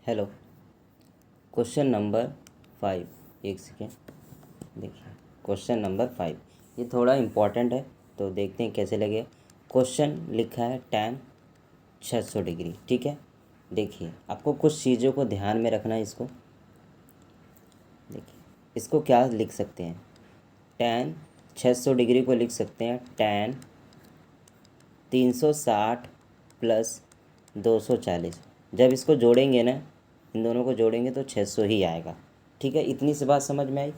Hello, question number 5। एक second, देखिए question number 5 ये थोड़ा इम्पॉर्टेंट है, तो देखते हैं कैसे लगे। क्वेश्चन लिखा है tan 600 डिग्री, ठीक है। देखिए आपको कुछ चीज़ों को ध्यान में रखना है। इसको देखिए, इसको क्या लिख सकते हैं, tan 600 डिग्री को लिख सकते हैं tan 360 प्लस 240। जब इसको जोड़ेंगे ना, इन दोनों को जोड़ेंगे तो 600 ही आएगा, ठीक है। इतनी सी बात समझ में आई।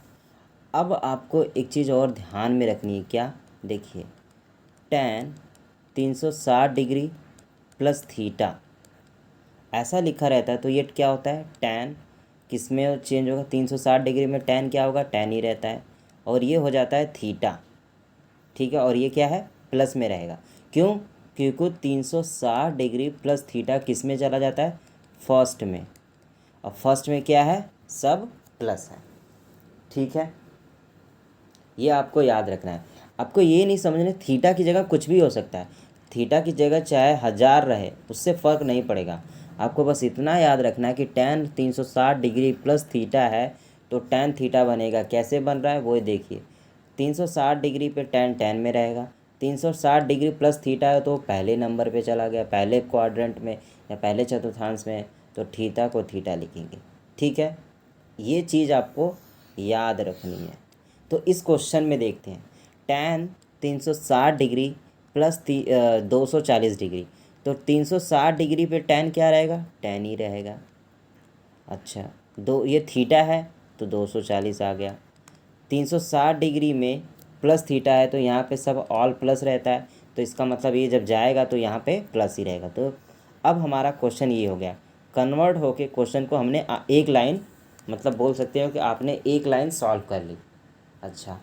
अब आपको एक चीज़ और ध्यान में रखनी है, क्या, देखिए tan 360 डिग्री प्लस थीटा ऐसा लिखा रहता है, तो ये क्या होता है, tan किस में चेंज होगा, 360 डिग्री में tan क्या होगा, tan ही रहता है, और ये हो जाता है थीटा, ठीक है। और ये क्या है, प्लस में रहेगा। क्यों, क्योंकि 360 डिग्री प्लस थीटा किस में चला जाता है, फर्स्ट में, और फर्स्ट में क्या है, सब प्लस है, ठीक है। ये आपको याद रखना है। आपको ये नहीं समझना थीटा की जगह कुछ भी हो सकता है, थीटा की जगह चाहे 1000 रहे, उससे फ़र्क नहीं पड़ेगा। आपको बस इतना याद रखना है कि tan 360 डिग्री प्लस थीटा है तो tan थीटा बनेगा। कैसे बन रहा है वो देखिए, 360 डिग्री पे tan में रहेगा, 360 डिग्री प्लस थीटा है तो पहले नंबर पे चला गया, पहले क्वाड्रेंट में या पहले चतुर्थांश में, तो थीटा को थीटा लिखेंगे, ठीक है। ये चीज़ आपको याद रखनी है। तो इस क्वेश्चन में देखते हैं, tan 360 डिग्री प्लस 240 डिग्री, तो 360 डिग्री पे tan क्या रहेगा, tan ही रहेगा। अच्छा, दो ये थीटा है तो 240 आ गया। 360 डिग्री में प्लस थीटा है तो यहाँ पे सब ऑल प्लस रहता है, तो इसका मतलब ये जब जाएगा तो यहाँ पे प्लस ही रहेगा। तो अब हमारा क्वेश्चन ये हो गया, कन्वर्ट होके क्वेश्चन को हमने एक लाइन, मतलब बोल सकते हो कि आपने एक लाइन सॉल्व कर ली। अच्छा,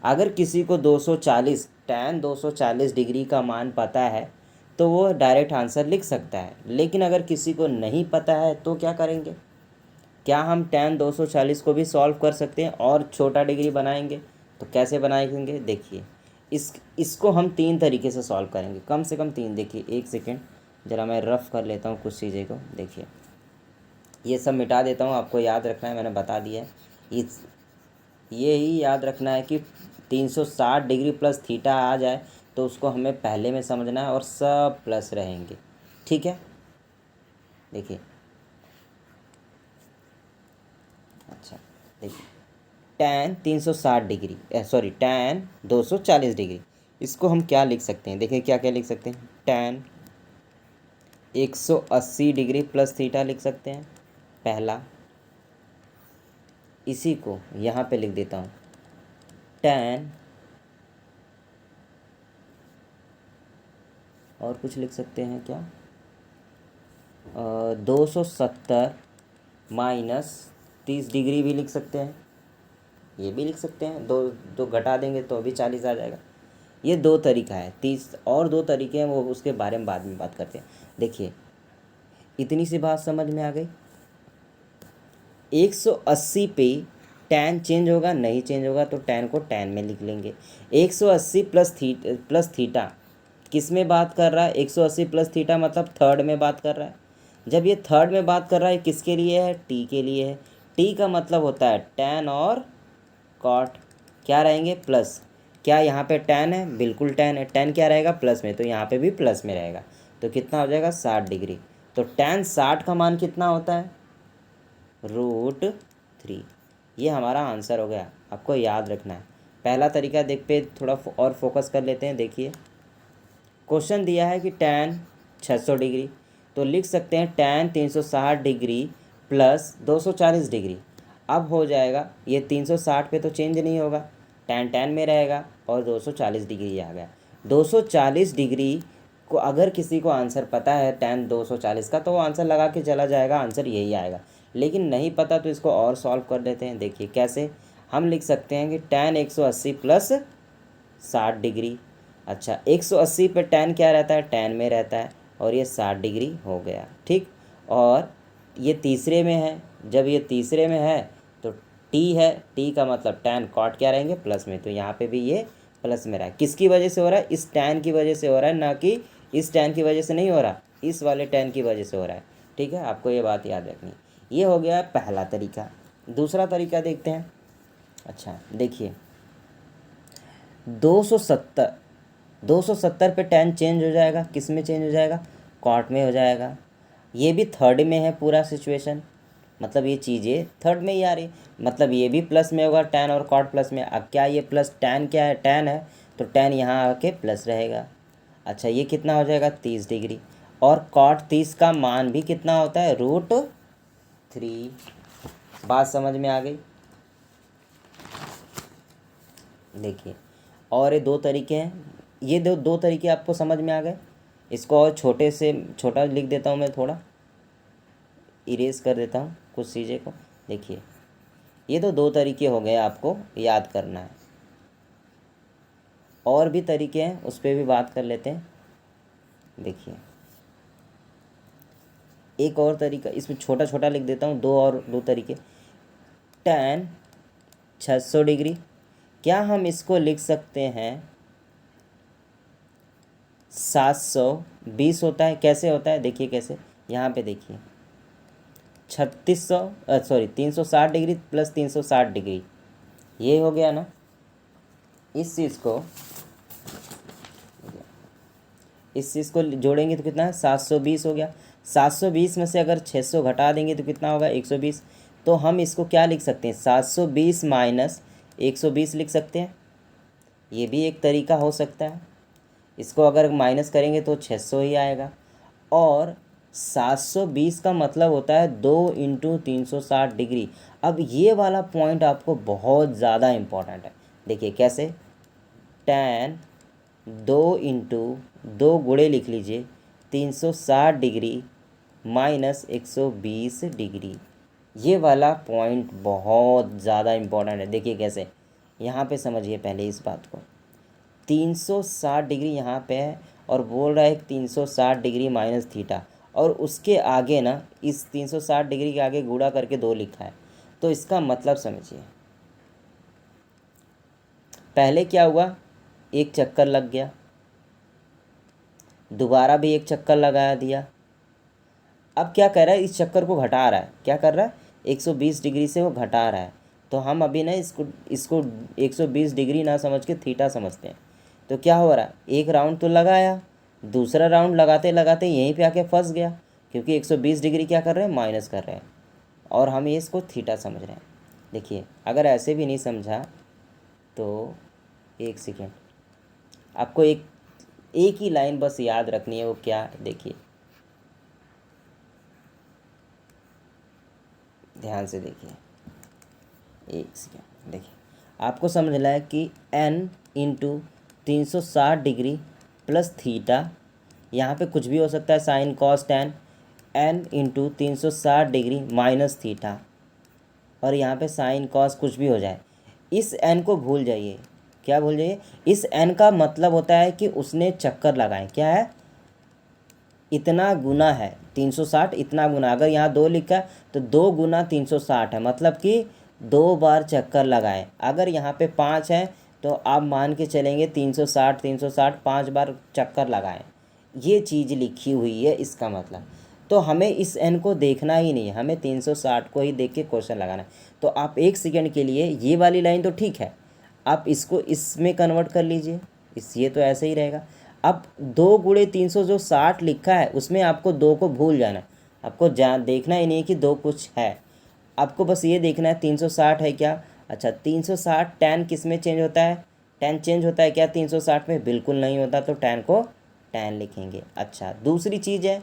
अगर किसी को 240 tan 240 डिग्री का मान पता है तो वो डायरेक्ट आंसर लिख सकता है, लेकिन अगर किसी को नहीं पता है तो क्या करेंगे, क्या हम tan 240 को भी सॉल्व कर सकते हैं और छोटा डिग्री बनाएंगे, तो कैसे बनाएंगे, देखिए इसको हम 3 तरीके से सॉल्व करेंगे, कम से कम 3। देखिए एक सेकेंड, ज़रा मैं रफ़ कर लेता हूँ कुछ चीज़ें को। देखिए ये सब मिटा देता हूँ, आपको याद रखना है, मैंने बता दिया है। ये ही याद रखना है कि 360 डिग्री प्लस थीटा आ जाए तो उसको हमें पहले में समझना है और सब प्लस रहेंगे, ठीक है। देखिए, अच्छा देखिए, tan 360 degree sorry tan 240 degree, इसको हम क्या लिख सकते हैं, देखिए क्या क्या लिख सकते हैं, tan 180 डिग्री प्लस थीटा लिख सकते हैं पहला। इसी को यहाँ पे लिख देता हूँ, tan, और कुछ लिख सकते हैं क्या, 270 माइनस 30 डिग्री भी लिख सकते हैं, ये भी लिख सकते हैं। दो दो घटा देंगे तो भी 40 आ जाएगा। ये 2 तरीका है, 30 और 2 तरीके हैं, वो उसके बारे में बाद में बात करते हैं। देखिए इतनी सी बात समझ में आ गई। 180 पे tan चेंज होगा, नहीं चेंज होगा तो tan को tan में लिख लेंगे। 180 प्लस थीटा किस में बात कर रहा है, 180 प्लस थीटा मतलब थर्ड में बात कर रहा है। जब ये थर्ड में बात कर रहा है, किसके लिए है, टी के लिए है। टी का मतलब होता है tan और cot, क्या रहेंगे, प्लस। क्या यहाँ पे tan है, बिल्कुल tan है, tan क्या रहेगा, प्लस में, तो यहाँ पे भी प्लस में रहेगा, तो कितना हो जाएगा, 60 डिग्री। तो tan 60 का मान कितना होता है, √3। ये हमारा आंसर हो गया, आपको याद रखना है। पहला तरीका देख पे थोड़ा और फोकस कर लेते हैं। देखिए क्वेश्चन दिया है कि tan 600 डिग्री, तो लिख सकते हैं tan 360 डिग्री प्लस 240 डिग्री। अब हो जाएगा, ये 360 पे तो चेंज नहीं होगा, tan में रहेगा, और 240 डिग्री आ गया। 240 डिग्री को अगर किसी को आंसर पता है tan 240 का, तो वो आंसर लगा के चला जाएगा, आंसर यही आएगा। लेकिन नहीं पता तो इसको और सॉल्व कर देते हैं। देखिए कैसे, हम लिख सकते हैं कि tan 180 प्लस 60 डिग्री। अच्छा, 180 पे tan क्या रहता है, tan में रहता है, और ये 60 डिग्री हो गया, ठीक। और ये तीसरे में है, जब ये तीसरे में है तो t है, t का मतलब tan cot क्या रहेंगे, प्लस में, तो यहाँ पे भी ये प्लस में रहा है। किसकी वजह से हो रहा है, इस tan की वजह से हो रहा है, ना कि इस tan की वजह से नहीं हो रहा, इस वाले tan की वजह से हो रहा है, ठीक है। आपको ये बात याद रखनी है। ये हो गया पहला तरीका। दूसरा तरीका देखते हैं। अच्छा देखिए, 270 270 पे tan चेंज हो जाएगा, किस में चेंज हो जाएगा, कॉट में हो जाएगा। ये भी थर्ड में है पूरा सिचुएशन, मतलब ये चीज़ें थर्ड में ही आ रही, मतलब ये भी प्लस में होगा tan और कॉट प्लस में। अब क्या ये प्लस tan क्या है, tan है, तो tan यहाँ आके प्लस रहेगा। अच्छा ये कितना हो जाएगा 30 डिग्री, और कॉट 30 का मान भी कितना होता है, √3। बात समझ में आ गई। देखिए और ये दो तरीके हैं, ये दो तरीके आपको समझ में आ गए। इसको और छोटे से छोटा लिख देता हूँ मैं, थोड़ा इरेज कर देता हूँ कुछ चीज़ें को। देखिए ये तो दो तरीके हो गए, आपको याद करना है। और भी तरीके हैं, उस पर भी बात कर लेते हैं। देखिए एक और तरीका, इसमें छोटा छोटा लिख देता हूँ, दो तरीके। tan 600 डिग्री, क्या हम इसको लिख सकते हैं 720 होता है। कैसे होता है देखिए, कैसे, यहाँ पे देखिए 360 डिग्री प्लस 360 डिग्री, ये हो गया ना। इस चीज़ को जोड़ेंगे तो कितना है, 720 हो गया। 720 में से अगर 600 घटा देंगे तो कितना होगा, 120। तो हम इसको क्या लिख सकते हैं, 720 माइनस 120 लिख सकते हैं। ये भी एक तरीका हो सकता है। इसको अगर माइनस करेंगे तो 600 ही आएगा। और 720 का मतलब होता है 2 × 360 डिग्री। अब ये वाला पॉइंट आपको बहुत ज़्यादा इम्पोर्टेंट है। देखिए कैसे, tan 2 गुणे लिख लीजिए 360 डिग्री माइनस 120 डिग्री। ये वाला पॉइंट बहुत ज़्यादा इम्पोर्टेंट है। देखिए कैसे, यहाँ पे समझिए पहले इस बात को। 360 डिग्री यहाँ पे है, और बोल रहा है 360 डिग्री माइनस थीटा, और उसके आगे ना, इस 360 डिग्री के आगे गुणा करके 2 लिखा है। तो इसका मतलब समझिए, पहले क्या हुआ, एक चक्कर लग गया, दोबारा भी एक चक्कर लगा दिया। अब क्या कर रहा है, इस चक्कर को घटा रहा है। क्या कर रहा है, 120 डिग्री से वो घटा रहा है। तो हम अभी ना इसको 120 डिग्री ना समझ के थीटा समझते हैं। तो क्या हो रहा है, एक राउंड तो लगाया, दूसरा राउंड लगाते लगाते यहीं पे आके फंस गया, क्योंकि 120 डिग्री क्या कर रहे हैं, माइनस कर रहे हैं, और हम ये इसको थीटा समझ रहे हैं। देखिए अगर ऐसे भी नहीं समझा तो एक सेकेंड, आपको एक ही लाइन बस याद रखनी है, वो क्या है देखिए, ध्यान से देखिए, एक सेकेंड। देखिए आपको समझना है कि n × 360 डिग्री प्लस थीटा, यहाँ पे कुछ भी हो सकता है, sine cos tan, n × 360 degree minus theta, और यहाँ पे साइन कॉस कुछ भी हो जाए। इस n को भूल जाइए। क्या भूल जाइए, इस n का मतलब होता है कि उसने चक्कर लगाए। क्या है, इतना गुना है 360, इतना गुना। अगर यहाँ 2 लिखा है तो 2 × 360 है, मतलब कि 2 बार चक्कर लगाए। अगर यहाँ पे 5 है तो आप मान के चलेंगे 360 5 बार चक्कर लगाएं। ये चीज़ लिखी हुई है, इसका मतलब। तो हमें इस n को देखना ही नहीं है, हमें 360 को ही देख के क्वेश्चन लगाना है। तो आप एक सेकेंड के लिए, ये वाली लाइन तो ठीक है, आप इसको इसमें कन्वर्ट कर लीजिए, ये तो ऐसे ही रहेगा। अब 2 × 360 जो 60 लिखा है, उसमें आपको 2 को भूल जाना है। आपको देखना ही नहीं है कि 2 कुछ है, आपको बस ये देखना है 360 है क्या। अच्छा 360 tan किस में चेंज होता है, tan चेंज होता है क्या 360 में, बिल्कुल नहीं होता, तो tan को tan लिखेंगे। अच्छा दूसरी चीज़ है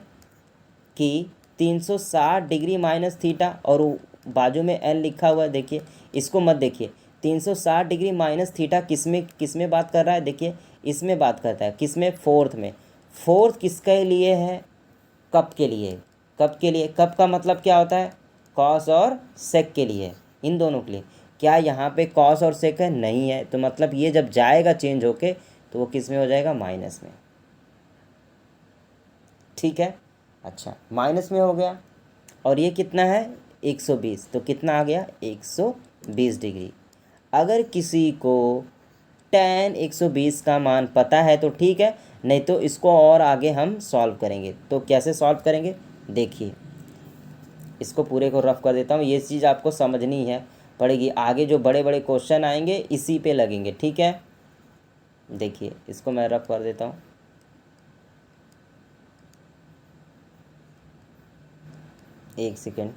कि 360 डिग्री माइनस थीटा, और बाजू में n लिखा हुआ है, देखिए इसको मत देखिए। 360 डिग्री माइनस थीटा किस में बात कर रहा है, देखिए इसमें बात करता है, किस में, फोर्थ में। फोर्थ किसके लिए है, कप के लिए। कप के लिए, कप का मतलब क्या होता है, कॉस और सेक के लिए, इन दोनों के लिए। क्या यहाँ पे कॉस और सेक है, नहीं है, तो मतलब ये जब जाएगा चेंज होके तो वो किस में हो जाएगा, माइनस में। ठीक है, अच्छा माइनस में हो गया, और ये कितना है 120, तो कितना आ गया 120 डिग्री। अगर किसी को tan 120 का मान पता है तो ठीक है, नहीं तो इसको और आगे हम सॉल्व करेंगे। तो कैसे सॉल्व करेंगे, देखिए इसको पूरे को रफ कर देता हूँ। ये चीज़ आपको समझनी है पड़ेगी, आगे जो बड़े बड़े क्वेश्चन आएंगे इसी पे लगेंगे, ठीक है। देखिए इसको मैं रफ कर देता हूँ। एक सेकेंड।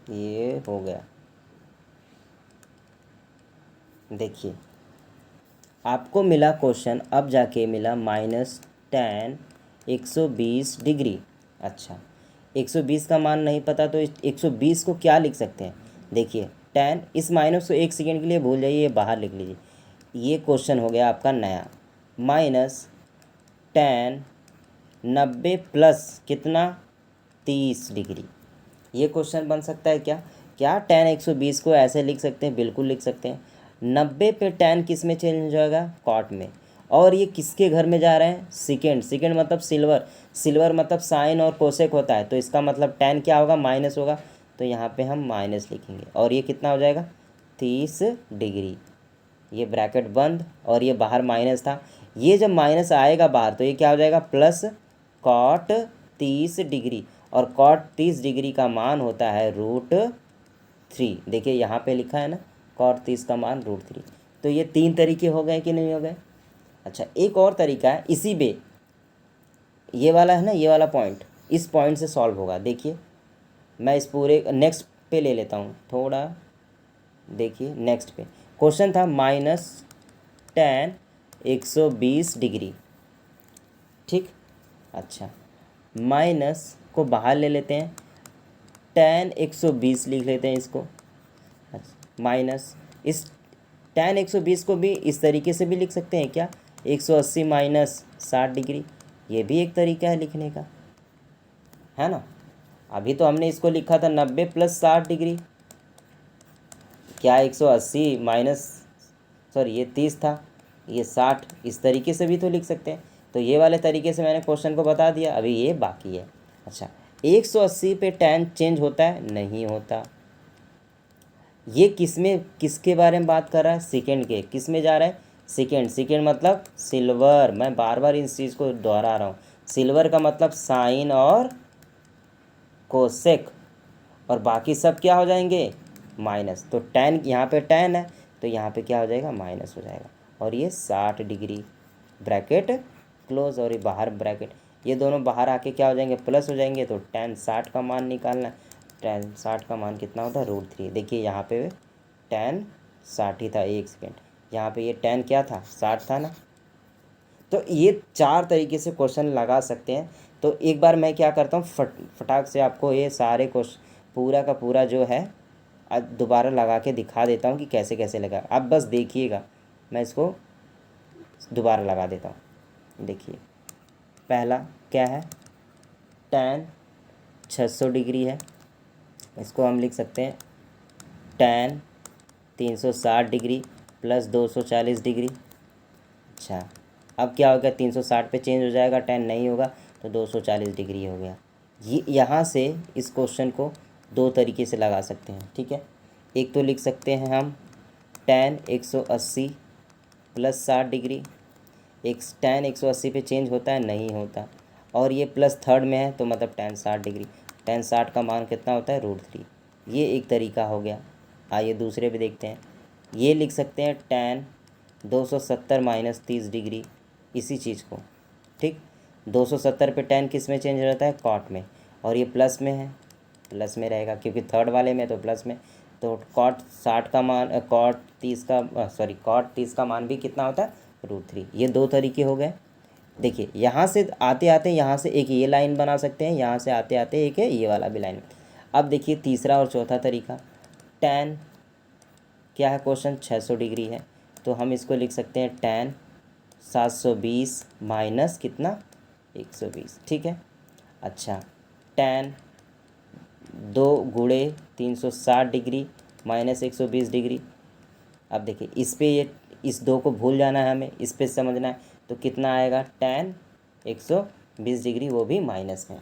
ये हो गया। देखिए आपको मिला क्वेश्चन, अब जाके मिला -tan 120 डिग्री। अच्छा 120 का मान नहीं पता तो 120 को क्या लिख सकते हैं। देखिए tan, इस माइनस को एक सेकेंड के लिए भूल जाइए, ये बाहर लिख लीजिए। ये क्वेश्चन हो गया आपका नया, -tan 90 प्लस कितना 30 डिग्री। ये क्वेश्चन बन सकता है क्या। क्या tan 120 को ऐसे लिख सकते हैं, बिल्कुल लिख सकते हैं। 90 पे tan किस में चेंज हो जाएगा, कॉट में। और ये किसके घर में जा रहे हैं, सेकेंड। सेकेंड मतलब सिल्वर, सिल्वर मतलब साइन और कोसेक होता है, तो इसका मतलब tan क्या होगा, माइनस होगा, तो यहाँ पे हम माइनस लिखेंगे। और ये कितना हो जाएगा 30 डिग्री। ये ब्रैकेट बंद और ये बाहर माइनस था, ये जब माइनस आएगा बाहर तो ये क्या हो जाएगा प्लस कॉट 30 डिग्री। और कॉट 30 डिग्री का मान होता है √3। देखिए यहाँ पे लिखा है ना, कॉट 30 का मान √3। तो ये 3 तरीके हो गए कि नहीं हो गए। अच्छा एक और तरीका है इसी पे, ये वाला है ना, ये वाला पॉइंट, इस पॉइंट से सॉल्व होगा। देखिए मैं इस पूरे नेक्स्ट पे ले लेता हूँ थोड़ा। देखिए नेक्स्ट पे क्वेश्चन था -tan 120 डिग्री, ठीक। अच्छा माइनस को बाहर ले लेते हैं, tan 120 लिख लेते हैं इसको। अच्छा माइनस, इस tan 120 को भी इस तरीके से भी लिख सकते हैं क्या, 180 माइनस 60 डिग्री। ये भी एक तरीका है लिखने का, है ना। अभी तो हमने इसको लिखा था 90 प्लस 60 डिग्री, क्या 180 माइनस, सॉरी ये 30 था, ये 60, इस तरीके से भी तो लिख सकते हैं। तो ये वाले तरीके से मैंने क्वेश्चन को बता दिया, अभी ये बाकी है। अच्छा 180 पे tan चेंज होता है, नहीं होता। ये किस में, किसके बारे में बात कर रहा है, सेकेंड के। किस में जा रहा है, सेकेंड। सेकेंड मतलब सिल्वर, मैं बार बार इस चीज़ को दोहरा रहा हूँ। सिल्वर का मतलब साइन और कोसेक, और बाकी सब क्या हो जाएंगे माइनस। तो tan, यहाँ पे tan है तो यहाँ पे क्या हो जाएगा माइनस हो जाएगा। और ये 60 डिग्री, ब्रैकेट क्लोज, और ये बाहर ब्रैकेट, ये दोनों बाहर आके क्या हो जाएंगे प्लस हो जाएंगे। तो tan 60 का मान निकालना है, tan 60 का मान कितना होता है √3। देखिए यहाँ पे tan 60 ही था, एक सेकेंड, यहाँ पे ये tan क्या था 60 था ना। तो ये 4 तरीके से क्वेश्चन लगा सकते हैं। तो एक बार मैं क्या करता हूँ, फटाक से आपको ये सारे क्वेश्चन पूरा का पूरा जो है दोबारा लगा के दिखा देता हूँ कि कैसे कैसे लगा। आप बस देखिएगा, मैं इसको दोबारा लगा देता हूँ। देखिए पहला क्या है, tan 600 डिग्री है, इसको हम लिख सकते हैं tan 360 डिग्री प्लस 240 डिग्री। अच्छा अब क्या होगा, 360 पे चेंज हो जाएगा, tan नहीं होगा तो 240 डिग्री हो गया। ये यहाँ से इस क्वेश्चन को 2 तरीके से लगा सकते हैं, ठीक है। एक तो लिख सकते हैं हम tan 180 प्लस 60 डिग्री, एक tan 180 पे चेंज होता है, नहीं होता, और ये प्लस थर्ड में है तो मतलब tan 60 डिग्री। tan 60 का मान कितना होता है √3। ये एक तरीका हो गया। आइए दूसरे पे देखते हैं। ये लिख सकते हैं tan 270 माइनस 30 डिग्री, इसी चीज़ को, ठीक। 270 पे tan किस में चेंज हो जाता है, कॉट में, और ये प्लस में है, प्लस में रहेगा क्योंकि थर्ड वाले में तो प्लस में। तो कॉट 60 का मान, कॉट 30 का, सॉरी कॉट 30 का मान भी कितना होता है √3। ये 2 तरीके हो गए। देखिए यहाँ से आते आते यहाँ से एक ये लाइन बना सकते हैं, यहाँ से आते आते एक है ये वाला भी लाइन। अब देखिए तीसरा और चौथा तरीका, tan क्या है, क्वेश्चन 600 डिग्री है, तो हम इसको लिख सकते हैं tan 720 माइनस कितना 120, ठीक है। अच्छा tan 2 गुणे 360 डिग्री माइनस 120 डिग्री। अब देखिए इस पे, ये इस 2 को भूल जाना है हमें, इस पे समझना है, तो कितना आएगा tan 120 डिग्री, वो भी माइनस में।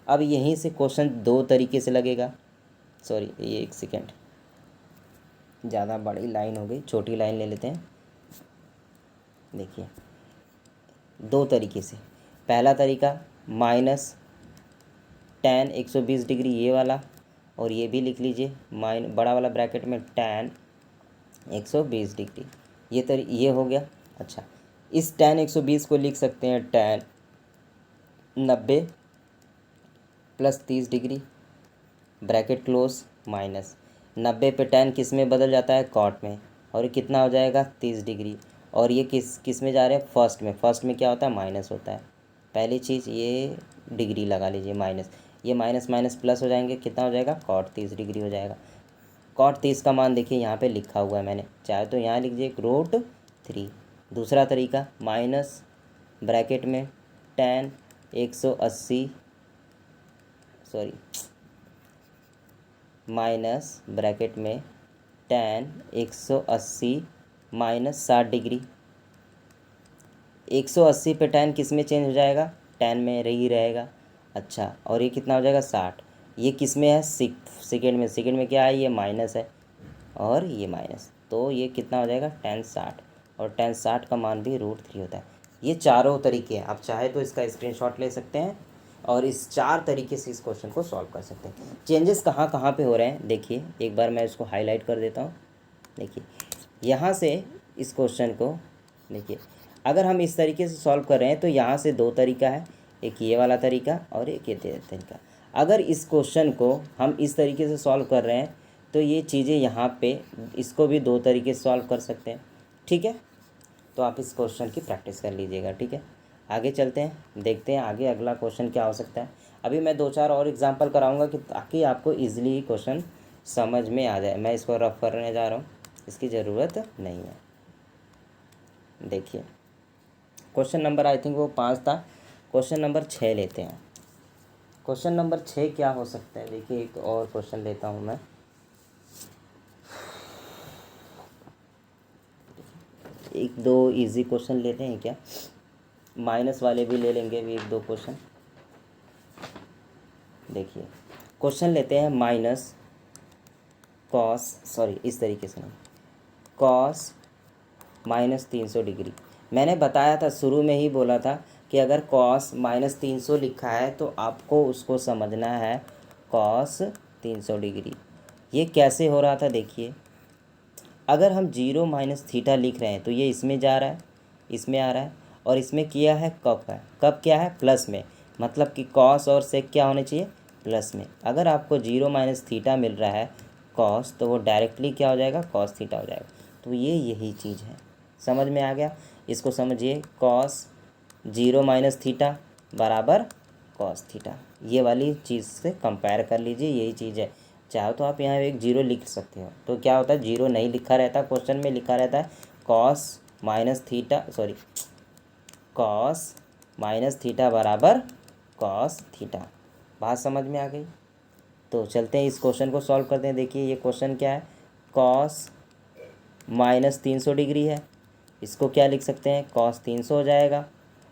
अब यहीं से क्वेश्चन दो तरीके से लगेगा। सॉरी, ये एक सेकेंड, ज़्यादा बड़ी लाइन हो गई, छोटी लाइन ले लेते हैं। देखिए दो तरीके से, पहला तरीका माइनस tan 120 डिग्री ये वाला, और ये भी लिख लीजिए बड़ा वाला ब्रैकेट में tan 120 डिग्री, ये हो गया। अच्छा, इस tan 120 को लिख सकते हैं tan 90 plus 30 degree, bracket close, minus 90 पे tan किस में बदल जाता है, कॉट में, और ये कितना हो जाएगा 30 डिग्री, और ये किस में जा रहे हैं, फर्स्ट में क्या होता है, माइनस होता है। पहली चीज़ ये डिग्री लगा लीजिए माइनस, ये माइनस माइनस प्लस हो जाएंगे, कितना हो जाएगा, कॉट 30 डिग्री हो जाएगा। कॉट 30 का मान देखिए यहाँ पे लिखा हुआ है मैंने, चाहे तो यहाँ लिख दीजिए √3। दूसरा तरीका माइनस ब्रैकेट में tan 180 सॉरी माइनस ब्रैकेट में tan 180 माइनस 60 डिग्री, 180 पे tan किस में चेंज हो जाएगा, tan में ही रहेगा। अच्छा, और ये कितना हो जाएगा 60, ये किस में है, सेकेंड में, सेकेंड में क्या है, ये माइनस है और ये माइनस, तो ये कितना हो जाएगा tan 60, और tan 60 का मान भी √3 होता है। ये चारों तरीके हैं, आप चाहे तो इसका स्क्रीनशॉट ले सकते हैं और इस 4 तरीके से इस क्वेश्चन को सॉल्व कर सकते हैं। चेंजेस कहाँ कहाँ पे हो रहे हैं देखिए, एक बार मैं इसको हाईलाइट कर देता हूँ। देखिए यहाँ से इस क्वेश्चन को देखिए, अगर हम इस तरीके से सॉल्व कर रहे हैं तो यहाँ से दो तरीका है, एक ये वाला तरीका और एक ये तरीका। अगर इस क्वेश्चन को हम इस तरीके से सॉल्व कर रहे हैं तो ये चीज़ें यहाँ पे इसको भी दो तरीके से सॉल्व कर सकते हैं। ठीक है, तो आप इस क्वेश्चन की प्रैक्टिस कर लीजिएगा। ठीक है, आगे चलते हैं, देखते हैं आगे अगला क्वेश्चन क्या हो सकता है। अभी मैं 2-4 और एग्जाम्पल कराऊंगा कि ताकि आपको ईजिली क्वेश्चन समझ में आ जाए। मैं इसको रफ करने जा रहा हूँ, इसकी ज़रूरत नहीं है। देखिए क्वेश्चन नंबर आई थिंक वो 5 था, क्वेश्चन नंबर 6 लेते हैं। क्वेश्चन नंबर 6 क्या हो सकता है, देखिए एक और क्वेश्चन लेता हूँ मैं। एक दो इजी क्वेश्चन लेते हैं क्या, माइनस वाले भी ले लेंगे भी एक दो क्वेश्चन। देखिए क्वेश्चन लेते हैं माइनस कॉस, सॉरी इस तरीके से नहीं, कॉस माइनस 300 डिग्री। मैंने बताया था, शुरू में ही बोला था कि अगर कॉस माइनस 300 लिखा है तो आपको उसको समझना है कॉस 300 डिग्री। ये कैसे हो रहा था देखिए, अगर हम 0 माइनस थीटा लिख रहे हैं तो ये इसमें जा रहा है, इसमें आ रहा है, और इसमें किया है कब है, कब क्या है, प्लस में, मतलब कि कॉस और सेक क्या होने चाहिए, प्लस में। अगर आपको 0 माइनस थीटा मिल रहा है कॉस, तो वो डायरेक्टली क्या हो जाएगा, कॉस थीटा हो जाएगा। तो ये यही चीज़ है, समझ में आ गया। इसको समझिए, कॉस 0 माइनस थीटा बराबर कॉस थीटा, ये वाली चीज़ से कंपेयर कर लीजिए, यही चीज़ है। चाहो तो आप यहाँ एक 0 लिख सकते हो, तो क्या होता है 0 नहीं लिखा रहता, क्वेश्चन में लिखा रहता है cos minus theta, sorry cos minus theta बराबर कॉस थीटा। बात समझ में आ गई। तो चलते हैं इस क्वेश्चन को सॉल्व करते हैं। देखिए ये क्वेश्चन क्या है, कॉस माइनस 300 डिग्री है, इसको क्या लिख सकते हैं, कॉस 300 हो जाएगा।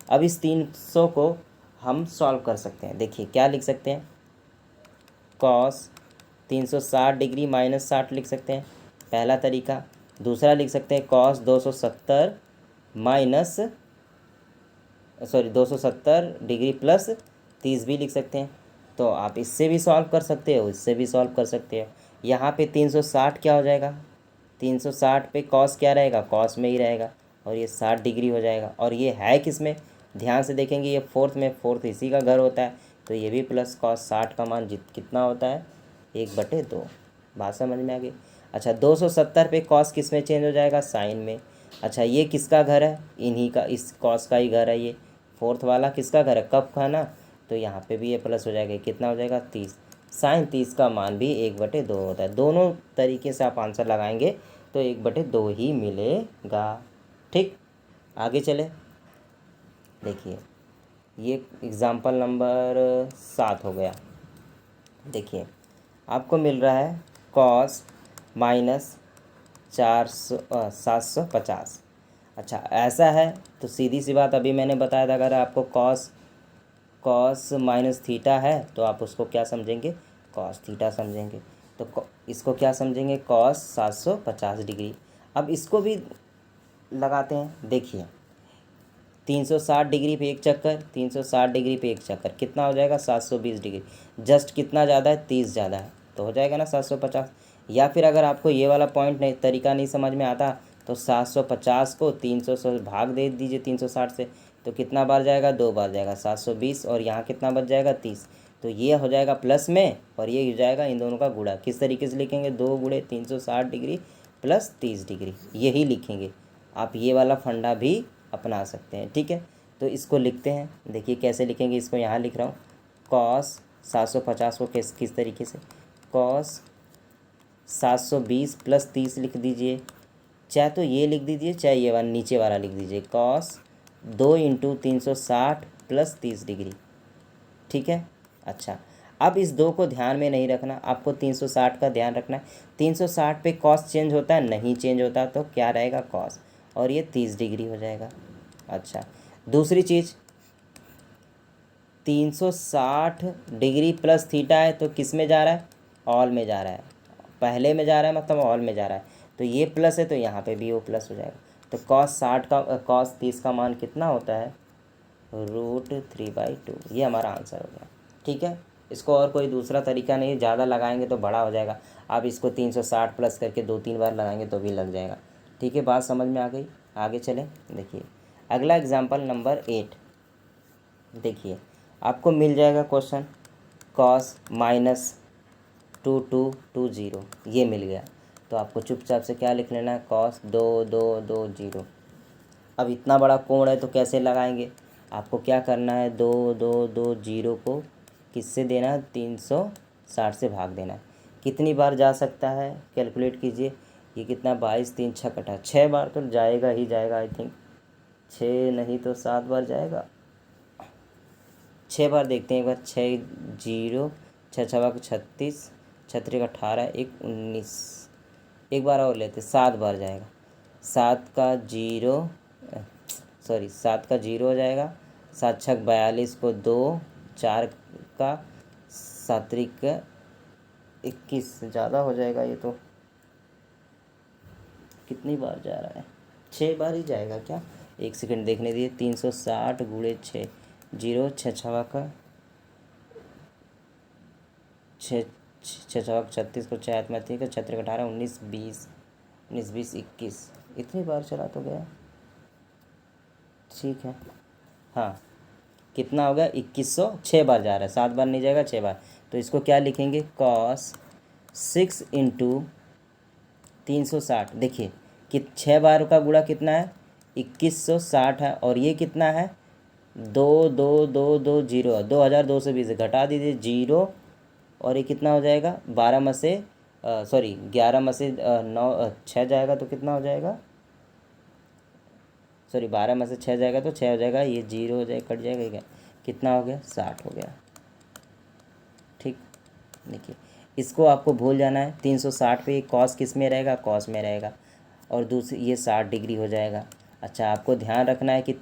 अब इस 300 को हम सॉल्व कर सकते हैं। देखिए क्या लिख सकते हैं, कॉस 360 डिग्री माइनस 60 लिख सकते हैं, पहला तरीका। दूसरा लिख सकते हैं cos 270 minus, sorry 270 degree plus 30 भी लिख सकते हैं। तो आप इससे भी सॉल्व कर सकते हो, इससे भी सॉल्व कर सकते हो। यहाँ पे 360 क्या हो जाएगा, 360 पे कॉस क्या रहेगा, कॉस में ही रहेगा, और ये 60 डिग्री हो जाएगा। और ये है किस में, ध्यान से देखेंगे ये फोर्थ में, फोर्थ इसी का घर होता है, तो ये भी प्लस कॉस 60 का मान कितना होता है, 1/2। बात समझ में आ गई। अच्छा 270 पे कॉस किस में चेंज हो जाएगा, साइन में। अच्छा ये किसका घर है, इन्हीं का, इस कॉस का ही घर है ये। फोर्थ वाला किसका घर है, कब का ना, तो यहाँ पे भी ये प्लस हो जाएगा, कितना हो जाएगा 30। साइन 30 का मान भी 1/2 होता है। दोनों तरीके से आप आंसर लगाएंगे तो 1/2 ही मिलेगा। ठीक, आगे चले। देखिए ये एग्ज़ाम्पल नंबर 7 हो गया। देखिए आपको मिल रहा है कॉस माइनस 750। अच्छा ऐसा है तो सीधी सी बात, अभी मैंने बताया था अगर आपको कॉस कॉस माइनस थीटा है तो आप उसको क्या समझेंगे, कॉस थीटा समझेंगे। तो इसको क्या समझेंगे, कॉस 750 डिग्री। अब इसको भी लगाते हैं, देखिए 360 डिग्री पे एक चक्कर, 360 डिग्री पे एक चक्कर, कितना हो जाएगा 720 डिग्री। जस्ट कितना ज़्यादा है, 30 ज़्यादा है, तो हो जाएगा ना 750। या फिर अगर आपको ये वाला पॉइंट नहीं, तरीका नहीं समझ में आता तो 750 को 300 से भाग दे दीजिए 360 से, तो कितना बार जाएगा, 2 बार जाएगा 720, और यहाँ कितना बच जाएगा 30। तो ये हो जाएगा प्लस में और ये हो जाएगा इन दोनों का गुणा। किस तरीके से लिखेंगे, 2 गुणे 360 डिग्री प्लस 30 डिग्री, यही लिखेंगे। आप ये वाला फंडा भी अपना सकते हैं, ठीक है। तो इसको लिखते हैं, देखिए कैसे लिखेंगे, इसको यहाँ लिख रहा हूँ। कॉस 750 को किस तरीके से, कॉस 720 प्लस 30 लिख दीजिए, चाहे तो ये लिख दीजिए चाहे ये वाला नीचे वाला लिख दीजिए, कॉस 2 इंटू 360 प्लस 30 डिग्री, ठीक है। अच्छा, अब इस 2 को ध्यान में नहीं रखना, आपको 360 का ध्यान रखना है। 360 पे कॉस चेंज होता है, नहीं चेंज होता, तो क्या रहेगा कॉस, और ये 30 डिग्री हो जाएगा। अच्छा, दूसरी चीज़ 360 डिग्री प्लस थीटा है तो किस में जा रहा है, ऑल में जा रहा है, पहले में जा रहा है मतलब ऑल में जा रहा है, तो ये प्लस है तो यहाँ पे भी वो प्लस हो जाएगा। तो कॉस 30 का मान कितना होता है, √3/2, ये हमारा आंसर हो गया, ठीक है। इसको और कोई दूसरा तरीका नहीं, ज़्यादा लगाएंगे तो बड़ा हो जाएगा। आप इसको 360 प्लस करके 2-3 बार लगाएंगे तो भी लग जाएगा, ठीक है। बात समझ में आ गई, आगे चलें। देखिए अगला एग्जाम्पल नंबर 8, देखिए आपको मिल जाएगा क्वेश्चन, कॉस -2220 ये मिल गया, तो आपको चुपचाप से क्या लिख लेना है, कॉस 2220। अब इतना बड़ा कोण है तो कैसे लगाएंगे, आपको क्या करना है, 2220 को किससे देना है, 360 से भाग देना है। कितनी बार जा सकता है, कैलकुलेट कीजिए, ये कितना, 22 3 6 कटा, 6 बार तो जाएगा ही जाएगा, आई थिंक 6 नहीं तो 7 बार जाएगा, 6 बार देखते हैं एक बार, 6 6 6 36, 36 18 1 19, एक बार और लेते, 7 बार जाएगा, 7 का 0 हो जाएगा, 7 6 42 को 2, 4 का 7 का 21, ज़्यादा हो जाएगा ये तो, कितनी बार जा रहा है, 6 बार ही जाएगा क्या, एक सेकंड देखने दिए, 360 गुणे 6, 0 6 6 का 6 6 6 36 को 6 में 3 का 36 18 19 20 19 20 21, इतनी बार चला तो गया, ठीक है। हाँ, कितना हो गया, 2100, 6 बार जा रहा है, 7 बार नहीं जाएगा, 6 बार। तो इसको क्या लिखेंगे, कॉस 6 इंटू 360, देखिए कि 6 बार का गुणा कितना है, 2160 है, और ये कितना है, 2220, 2220 घटा दीजिए 0, और ये कितना हो जाएगा, 12 में से 11 में से 6 जाएगा तो कितना हो जाएगा, 12 में से 6 जाएगा तो 6 हो जाएगा, ये 0 हो जाएगा, कट जाएगा, क्या कितना हो गया, 60 हो गया, ठीक। देखिए इसको आपको भूल जाना है, 360 पे कॉस किस में रहेगा, कॉस में रहेगा, और दूसरी ये 60 डिग्री हो जाएगा। अच्छा, आपको ध्यान रखना है कि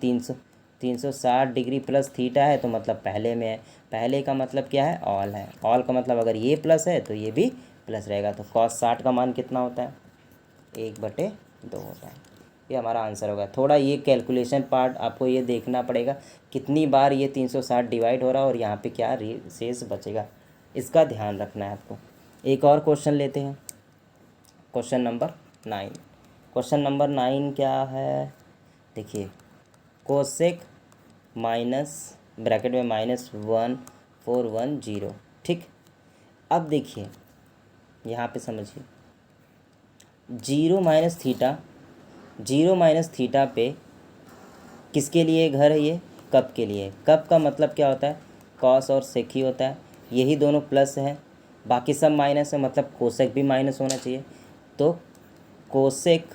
360 डिग्री प्लस थीटा है तो मतलब पहले में है, पहले का मतलब क्या है, ऑल है, ऑल का मतलब अगर ये प्लस है तो ये भी प्लस रहेगा, तो कॉस 60 का मान कितना होता है, 1/2 होता है। ये हमारा आंसर होगा। थोड़ा ये कैलकुलेशन पार्ट आपको ये देखना पड़ेगा, कितनी बार ये 360 डिवाइड हो रहा है और यहाँ पे क्या शेष बचेगा, इसका ध्यान रखना है आपको। एक और क्वेश्चन लेते हैं, क्वेश्चन नंबर 9। क्वेश्चन नंबर 9 क्या है, देखिए कोसेक माइनस ब्रैकेट में -1410, ठीक। अब देखिए यहाँ पे समझिए, 0 माइनस थीटा पे किसके लिए घर है, ये कप के लिए। कप का मतलब क्या होता है, कॉस और सेक ही होता है, यही दोनों प्लस हैं, बाकी सब माइनस है, मतलब कोसेक भी माइनस होना चाहिए। तो कोसेक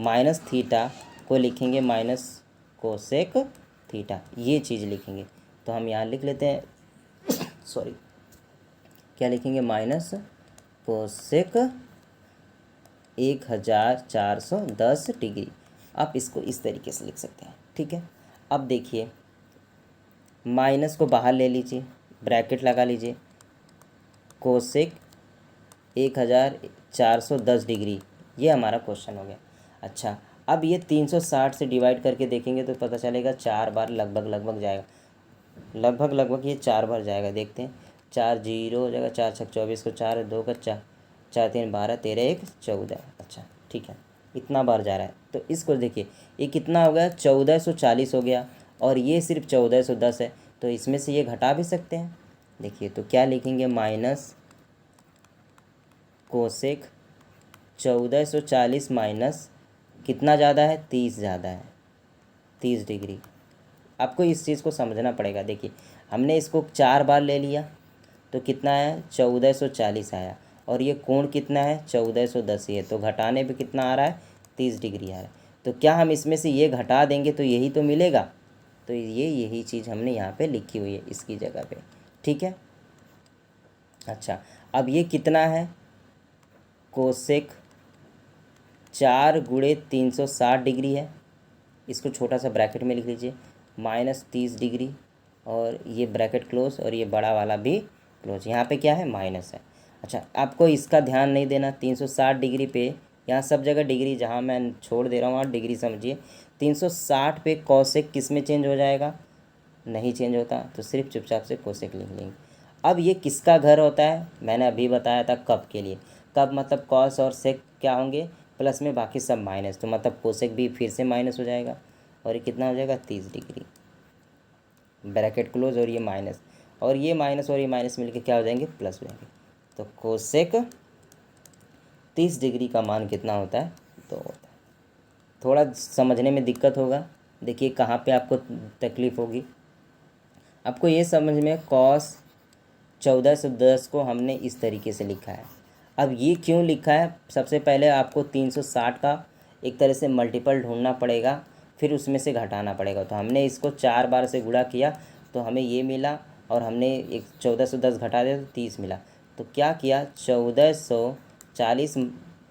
माइनस थीटा को लिखेंगे माइनस कोसेक थीटा, ये चीज़ लिखेंगे। तो हम यहाँ लिख लेते हैं सॉरी, क्या लिखेंगे, माइनस कोसेक 1410 डिग्री। आप इसको इस तरीके से लिख सकते हैं, ठीक है। अब देखिए माइनस को बाहर ले लीजिए, ब्रैकेट लगा लीजिए, कोसेक 1410 डिग्री, ये हमारा क्वेश्चन हो गया। अच्छा, अब ये 360 से डिवाइड करके देखेंगे तो पता चलेगा 4 बार लगभग जाएगा, लगभग ये 4 बार जाएगा। देखते हैं, 4 जीरो हो जाएगा, 4 छक 24 को 4 2 का 4, 4 3 12, 13 1 14। अच्छा ठीक है, इतना बार जा रहा है। तो इसको देखिए, ये कितना हो गया, 1440 हो गया, और ये सिर्फ 1410 है, तो इसमें से ये घटा भी सकते हैं। देखिए तो क्या लिखेंगे, माइनस कोसेक 1440 माइनस कितना ज़्यादा है, 30 ज़्यादा है, 30 डिग्री। आपको इस चीज़ को समझना पड़ेगा। देखिए हमने इसको 4 बार ले लिया तो कितना है, 1440 आया, और ये कोण कितना है, 1410 ही है, तो घटाने पे कितना आ रहा है, 30 डिग्री आ रहा है। तो क्या हम इसमें से ये घटा देंगे तो यही तो मिलेगा, तो यही चीज़ हमने यहाँ पे लिखी हुई है इसकी जगह पे, ठीक है। अच्छा, अब ये कितना है, कोसेक 4 गुणे 360 डिग्री है, इसको छोटा सा ब्रैकेट में लिख लीजिए, माइनस 30 डिग्री, और ये ब्रैकेट क्लोज और ये बड़ा वाला भी क्लोज, यहाँ पे क्या है, माइनस है। अच्छा, आपको इसका ध्यान नहीं देना, 360 डिग्री पे, यहाँ सब जगह डिग्री, जहाँ मैं छोड़ दे रहा हूँ वहाँ डिग्री समझिए। 360 पे कोसेक किस में चेंज हो जाएगा, नहीं चेंज होता, तो सिर्फ चुपचाप से कोसेक लिख लेंगे। अब ये किसका घर होता है, मैंने अभी बताया था कब के लिए, कब मतलब कॉस और सेक क्या होंगे, प्लस में बाकी सब माइनस, तो मतलब कोसेक भी फिर से माइनस हो जाएगा, और ये कितना हो जाएगा, 30 डिग्री, ब्रैकेट क्लोज, और ये माइनस, और ये माइनस और ये माइनस मिलके क्या हो जाएंगे, प्लस हो जाएंगे। तो कोसेक 30 डिग्री का मान कितना होता है, तो होता है। थोड़ा समझने में दिक्कत होगा, देखिए कहाँ पे आपको तकलीफ़ होगी। आपको ये समझ में, कॉस 1410 को हमने इस तरीके से लिखा है। अब ये क्यों लिखा है, सबसे पहले आपको 360 का एक तरह से मल्टीपल ढूंढना पड़ेगा, फिर उसमें से घटाना पड़ेगा। तो हमने इसको 4 बार से गुणा किया तो हमें ये मिला, और हमने एक 1410 घटा दिया तो 30 मिला। तो क्या किया, 1440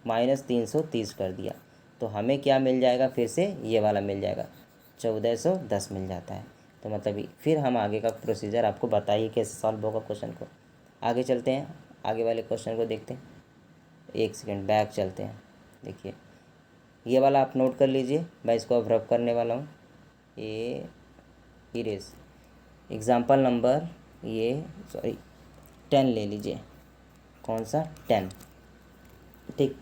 माइनस 330 कर दिया, तो हमें क्या मिल जाएगा, फिर से ये वाला मिल जाएगा, 1410 मिल जाता है। तो मतलब फिर हम आगे का प्रोसीजर आपको बताइए कैसे सॉल्व होगा क्वेश्चन को। आगे चलते हैं, आगे वाले क्वेश्चन को देखते हैं। एक सेकंड बैक चलते हैं। देखिए ये वाला आप नोट कर लीजिए, मैं इसको अब रब करने वाला हूँ, ये इरेज एग्ज़ाम्पल नंबर, ये 10 ले लीजिए, कौन सा, 10, ठीक।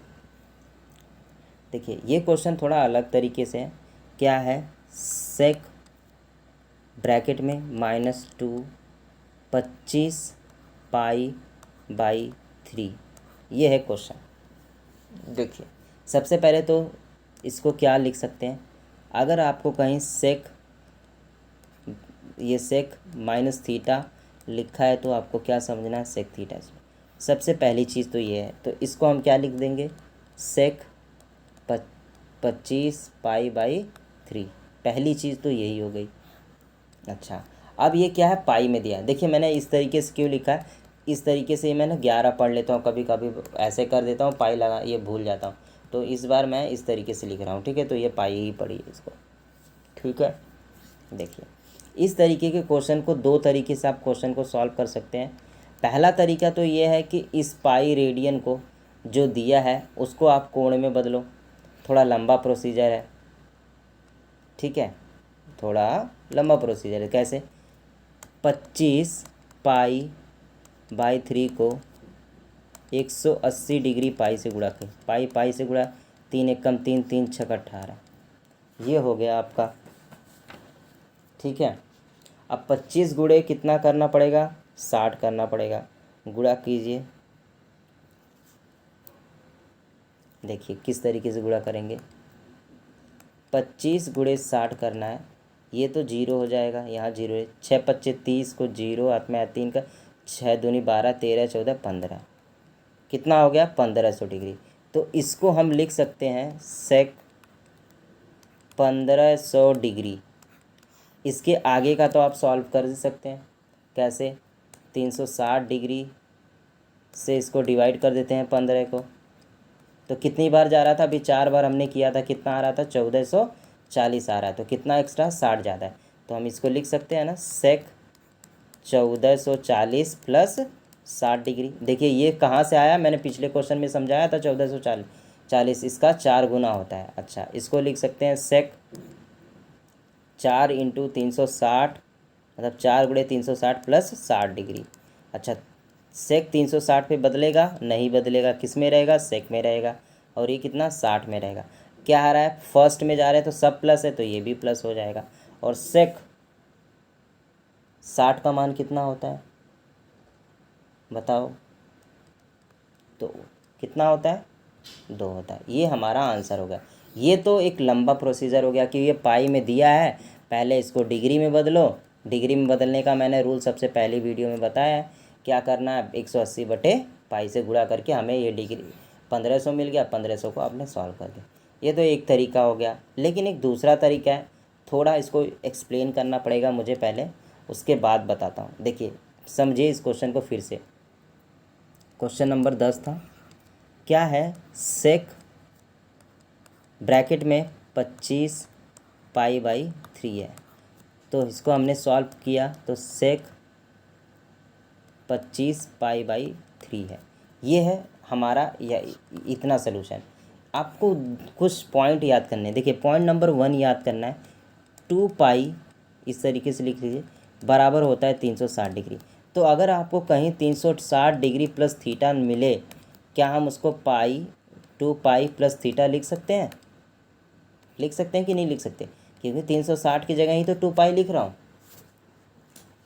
देखिए ये क्वेश्चन थोड़ा अलग तरीके से है, क्या है, सेक ब्रैकेट में -2 25 पाई/3, ये है क्वेश्चन। देखिए सबसे पहले तो इसको क्या लिख सकते हैं, अगर आपको कहीं सेक, ये सेक माइनस थीटा लिखा है तो आपको क्या समझना है, सेक थीटा। सबसे पहली चीज़ तो ये है, तो इसको हम क्या लिख देंगे, सेक 25 पाई/3, पहली चीज़ तो यही हो गई। अच्छा, अब ये क्या है, पाई में दिया। देखिए मैंने इस तरीके से क्यों लिखा है, इस तरीके से मैंने 11 पढ़ लेता हूँ, कभी कभी ऐसे कर देता हूँ, पाई लगा ये भूल जाता हूँ, तो इस बार मैं इस तरीके से लिख रहा हूँ, ठीक है। तो ये पाई ही पढ़ी है इसको, ठीक है। देखिए इस तरीके के क्वेश्चन को दो तरीके से आप क्वेश्चन को सॉल्व कर सकते हैं। पहला तरीका तो ये है कि इस पाई रेडियन को जो दिया है उसको आप कोण में बदलो, थोड़ा लंबा प्रोसीजर है, ठीक है, थोड़ा लंबा प्रोसीजर है। कैसे, 25 पाई/3 को 180 डिग्री पाई से गुणा करें, पाई से गुणा, 3 एकम 3, 3 छक 18, ये हो गया आपका, ठीक है। अब 25 गुणे कितना करना पड़ेगा, 60 करना पड़ेगा, गुणा कीजिए। देखिए किस तरीके से गुणा करेंगे, 25 गुणे 60 करना है, ये तो जीरो हो जाएगा, यहाँ जीरो है, 6 25 30 को जीरो हाथ में 3 का, 6 दूनी 12, 13 14 15, कितना हो गया, 1500 डिग्री। तो इसको हम लिख सकते हैं सेक 1500 डिग्री। इसके आगे का तो आप सॉल्व कर सकते हैं, कैसे, 360 डिग्री से इसको डिवाइड कर देते हैं 15 को, तो कितनी बार जा रहा था, अभी 4 बार हमने किया था, कितना आ रहा था, 1440 आ रहा है, तो कितना एक्स्ट्रा, 60 ज़्यादा है। तो हम इसको लिख सकते हैं ना, सेक 1440 प्लस 60 डिग्री। देखिए ये कहाँ से आया, मैंने पिछले क्वेश्चन में समझाया था 1440, इसका 4 गुना होता है। अच्छा, इसको लिख सकते हैं सेक 4 इंटू 360, मतलब 4 × 360 प्लस 60 डिग्री। अच्छा, सेक 360 पे बदलेगा नहीं, बदलेगा, किस में रहेगा, सेक में रहेगा, और ये कितना 60 में रहेगा। क्या आ रहा है, फर्स्ट में जा रहे हैं तो सब प्लस है, तो ये भी प्लस हो जाएगा। और सेक 60 का मान कितना होता है बताओ, तो कितना होता है, 2 होता है। ये हमारा आंसर हो गया। ये तो एक लंबा प्रोसीजर हो गया कि ये पाई में दिया है, पहले इसको डिग्री में बदलो। डिग्री में बदलने का मैंने रूल सबसे पहली वीडियो में बताया है। क्या करना है, 180/पाई से गुणा करके हमें ये डिग्री 1500 मिल गया, 1500 को आपने सॉल्व कर दिया। ये तो एक तरीका हो गया, लेकिन एक दूसरा तरीका है, थोड़ा इसको एक्सप्लेन करना पड़ेगा मुझे पहले, उसके बाद बताता हूँ। देखिए समझिए इस क्वेश्चन को फिर से। क्वेश्चन नंबर 10 था, क्या है, सेक ब्रैकेट में 25π/3 है। तो इसको हमने सॉल्व किया तो सेक 25π/3 है। ये है हमारा या इतना सलूशन। आपको कुछ पॉइंट याद करने हैं। देखिए पॉइंट नंबर 1 याद करना है, 2π इस तरीके से लिख लीजिए, बराबर होता है 360 डिग्री। तो अगर आपको कहीं 360 डिग्री प्लस थीटा मिले, क्या हम उसको 2π प्लस थीटा लिख सकते हैं? लिख सकते हैं कि नहीं लिख सकते? क्योंकि 360 की जगह ही तो 2π लिख रहा हूँ।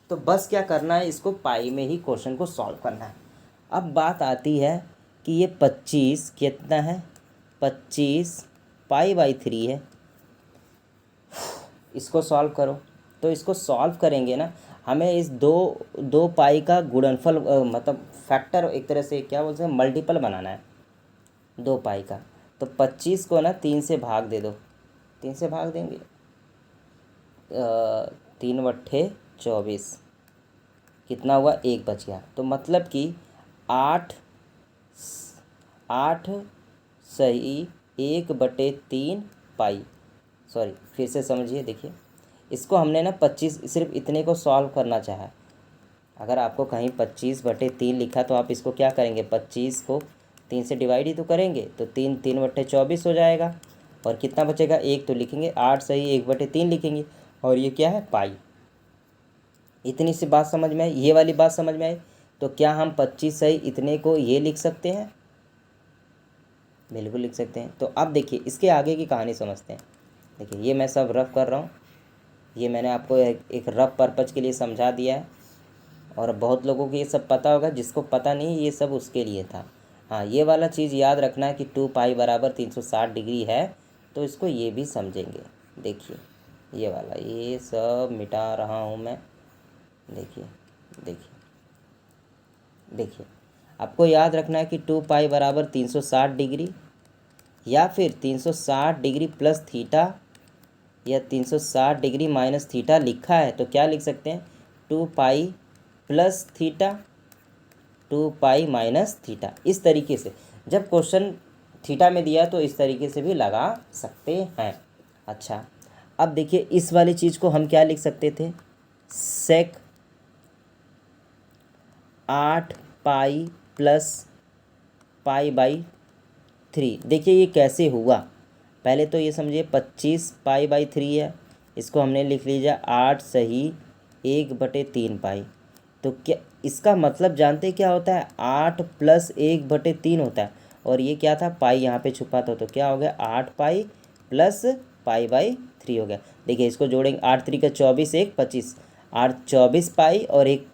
तो बस क्या करना है, इसको पाई में ही क्वेश्चन को सॉल्व करना है। अब बात आती है कि ये 25 कितना है, 25π/3 है। इसको सॉल्व करो। तो इसको सॉल्व करेंगे ना, हमें इस दो पाई का गुणनफल मतलब फैक्टर, एक तरह से क्या बोलते हैं, मल्टीपल बनाना है 2π का। तो 25 को ना 3 से भाग दे दो, 3 से भाग देंगे, 3 × 24 कितना हुआ, 1 बच गया। तो मतलब कि 8 सही 1/3 पाई। सॉरी, फिर से समझिए। देखिए इसको हमने ना 25 सिर्फ इतने को सॉल्व करना चाहा। अगर आपको कहीं 25/3 लिखा तो आप इसको क्या करेंगे, 25 को 3 से डिवाइड ही तो करेंगे, तो 3/24 हो जाएगा। और कितना बचेगा, 1 तो लिखेंगे, 8 सही 1/3 लिखेंगे, और ये क्या है, पाई। इतनी सी बात समझ में आई, ये वाली बात समझ में आई। तो क्या हम 25 सही इतने को ये लिख सकते हैं? बिल्कुल लिख सकते हैं। तो अब देखिए इसके आगे की कहानी समझते हैं। देखिए ये मैं सब रफ कर रहा हूँ, ये मैंने आपको एक रफ पर्पज़ के लिए समझा दिया है, और बहुत लोगों को ये सब पता होगा, जिसको पता नहीं ये सब उसके लिए था। हाँ, ये वाला चीज़ याद रखना है कि 2π बराबर 360 डिग्री है, तो इसको ये भी समझेंगे। देखिए ये वाला, ये सब मिटा रहा हूँ मैं। देखिए देखिए देखिए, आपको याद रखना है कि 2π बराबर 360 डिग्री, या फिर 360 डिग्री प्लस थीटा, या 360 डिग्री माइनस थीटा लिखा है तो क्या लिख सकते हैं, 2π प्लस थीटा, 2π माइनस थीटा। इस तरीके से जब क्वेश्चन थीटा में दिया तो इस तरीके से भी लगा सकते हैं। अच्छा, अब देखिए इस वाली चीज़ को हम क्या लिख सकते थे, सेक 8π प्लस π/3। देखिए ये कैसे हुआ, पहले तो ये समझिए 25π/3 है, इसको हमने लिख लीजिए 8 सही 1/3 पाई। तो क्या इसका मतलब जानते क्या होता है, 8 + 1/3 होता है, और ये क्या था, पाई यहाँ पे छुपा था, तो क्या हो गया, 8π प्लस π/3 हो गया। देखिए इसको जोड़ेंगे, 8 3 का 24, 1 25, 8 24π और एक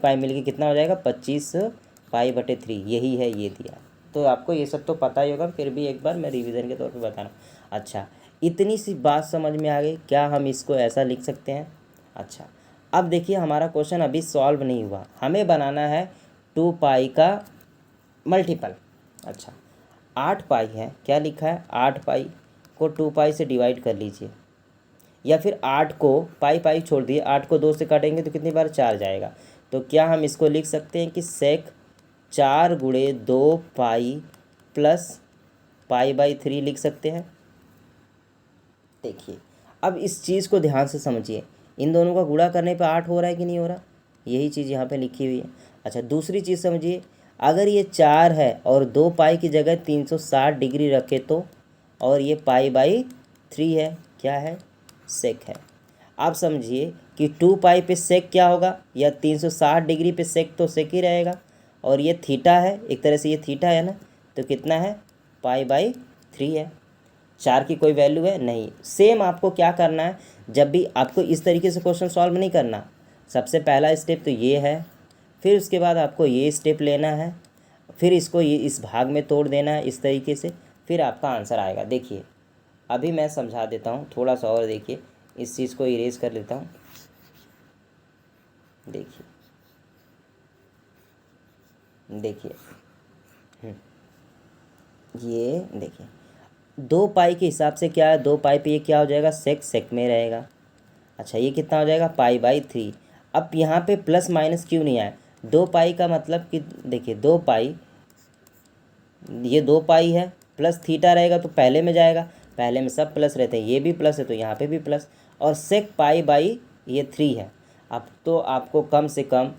पाई मिलके कितना हो जाएगा, 25π/3। यही है ये दिया। तो आपको ये सब तो पता ही होगा, फिर भी एक बार मैं रिवीजन के तौर पे बता रहा हूँ। अच्छा, इतनी सी बात समझ में आ गई, क्या हम इसको ऐसा लिख सकते हैं? अच्छा, अब देखिए हमारा क्वेश्चन अभी सॉल्व नहीं हुआ, हमें बनाना है 2π का मल्टीपल। अच्छा, 8π है, क्या लिखा है, 8π को 2π से डिवाइड कर लीजिए, या फिर 8 को पाई छोड़ दिए, 8 को 2 से काटेंगे तो कितनी बार, 4 जाएगा। तो क्या हम इसको लिख सकते हैं कि सेक 4 × 2π प्लस π/3 लिख सकते हैं? देखिए अब इस चीज़ को ध्यान से समझिए, इन दोनों का गुणा करने पे 8 हो रहा है कि नहीं हो रहा? यही चीज़ यहाँ पे लिखी हुई है। अच्छा, दूसरी चीज़ समझिए, अगर ये 4 है और 2 पाई की जगह 360 डिग्री रखे तो, और ये पाई/3 है, क्या है, सेक है। आप समझिए कि 2 पाई पे सेक क्या होगा, या 360 डिग्री पे सेक तो सेक ही रहेगा, और ये थीटा है, एक तरह से ये थीटा है ना, तो कितना है, पाई/3 है। 4 की कोई वैल्यू है नहीं। सेम आपको क्या करना है, जब भी आपको इस तरीके से क्वेश्चन सॉल्व नहीं करना। सबसे पहला स्टेप तो ये है, फिर उसके बाद आपको ये स्टेप लेना है, फिर इसको ये इस भाग में तोड़ देना है इस तरीके से, फिर आपका आंसर आएगा। देखिए अभी मैं समझा देता हूँ थोड़ा सा और, देखिए इस चीज़ को इरेज कर लेता हूँ। देखिए देखिए ये देखिए 2 पाई के हिसाब से क्या है, 2 पाई पे ये क्या हो जाएगा, सेक, सेक में रहेगा। अच्छा, ये कितना हो जाएगा, पाई/3। अब यहाँ पे प्लस माइनस क्यों नहीं आया, 2 पाई का मतलब कि देखिए 2 पाई, ये 2 पाई है, प्लस थीटा रहेगा तो पहले में जाएगा, पहले में सब प्लस रहते हैं, ये भी प्लस है तो यहाँ पे भी प्लस, और सेक पाई/3 है। अब तो आपको कम से कम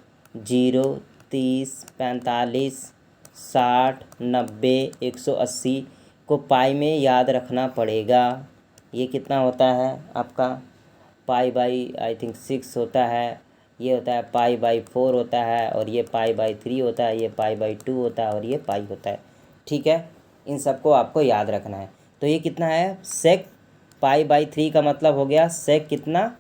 0, 30, 45, 60, 90, 180 को पाई में याद रखना पड़ेगा। ये कितना होता है आपका, पाई/6 होता है, ये होता है पाई/4 होता है, और ये पाई/3 होता है, ये पाई/2 होता है, और ये पाई होता है। ठीक है, इन सबको आपको याद रखना है। तो ये कितना है, सेक पाई/3 का मतलब हो गया सेक कितना,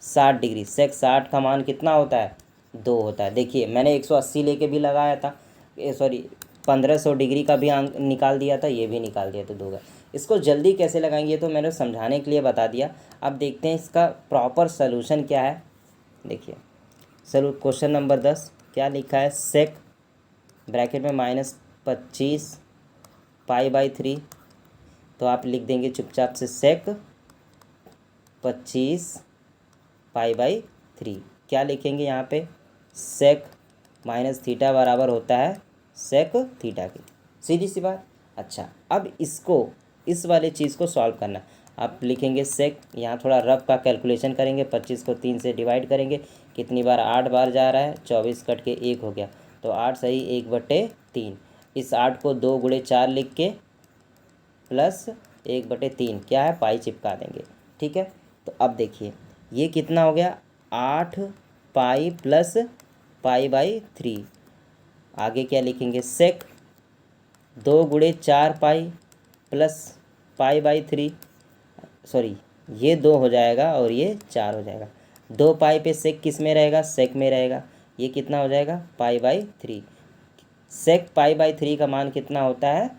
60 डिग्री। सेक 60 का मान कितना होता है, 2 होता है। देखिए मैंने 180 लेके भी लगाया था, सॉरी 1500 डिग्री का भी निकाल दिया था, ये भी निकाल दिया तो 2 का। इसको जल्दी कैसे लगाएंगे तो मैंने समझाने के लिए बता दिया। अब देखते हैं इसका प्रॉपर सलूशन क्या है। देखिए क्वेश्चन नंबर 10 क्या लिखा है, सेक ब्रैकेट में -25 पाई/3, तो आप लिख देंगे चुपचाप से सेक 25 पाई/3। क्या लिखेंगे यहाँ पे, सेक माइनस थीटा बराबर होता है सेक थीटा की, सीधी सी बात। अच्छा, अब इसको, इस वाले चीज़ को सॉल्व करना, आप लिखेंगे सेक, यहाँ थोड़ा रफ का कैलकुलेशन करेंगे, 25 को 3 से डिवाइड करेंगे, कितनी बार, 8 बार जा रहा है, 24 कट के 1 हो गया, तो 8 सही 1/3। इस 8 को 2 गुणे 4 लिख के प्लस 1/3 क्या है, पाई चिपका देंगे। ठीक है, तो अब देखिए ये कितना हो गया, 8 पाई प्लस पाई/3। आगे क्या लिखेंगे, सेक 2 गुणे 4 पाई प्लस पाई/3, सॉरी ये 2 हो जाएगा और ये 4 हो जाएगा। 2 पाई पे सेक किस में रहेगा, सेक में रहेगा, ये कितना हो जाएगा, पाई/3। सेक पाई/3 का मान कितना होता है,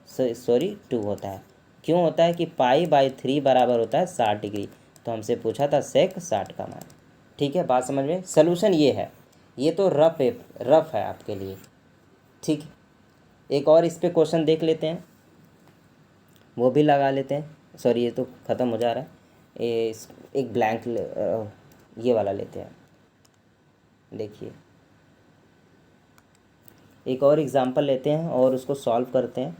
सॉरी 2 होता है। क्यों होता है कि पाई/3 बराबर होता है 60 डिग्री, तो हमसे पूछा था सेक 60 का मान। ठीक है, बात समझ में। सलूशन ये है, ये तो रफ है आपके लिए। ठीक, एक और इस पे क्वेश्चन देख लेते हैं, वो भी लगा लेते हैं। सॉरी ये तो ख़त्म हो जा रहा है, एक ब्लैंक ये वाला लेते हैं। देखिए एक और एग्ज़ाम्पल लेते हैं और उसको सॉल्व करते हैं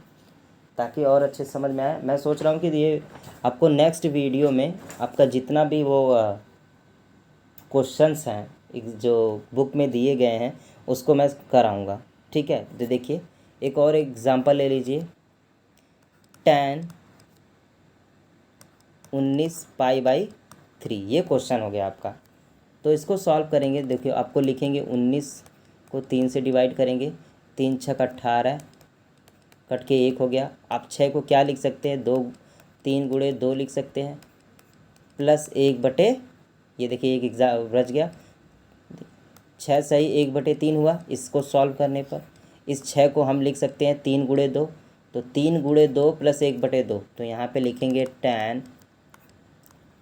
ताकि और अच्छे समझ में आए। मैं सोच रहा हूँ कि ये आपको नेक्स्ट वीडियो में आपका जितना भी वो क्वेश्चंस हैं जो बुक में दिए गए हैं उसको मैं कराऊँगा। ठीक है, तो देखिए एक और एग्ज़ाम्पल ले लीजिए, tan 19 पाई/3, ये क्वेश्चन हो गया आपका। तो इसको सॉल्व करेंगे, देखिए आपको लिखेंगे 19 को 3 से डिवाइड करेंगे, 3 छक 18 कट के 1 हो गया। आप 6 को क्या लिख सकते हैं, 3 गुणे 2 लिख सकते हैं, प्लस 1/, ये देखिए एक एग्जाम बच गया, 6 सही 1/3 हुआ। इसको सॉल्व करने पर इस 6 को हम लिख सकते हैं 3 गुणे 2, तो 3 गुणे 2 प्लस 1/2, तो यहाँ पे लिखेंगे tan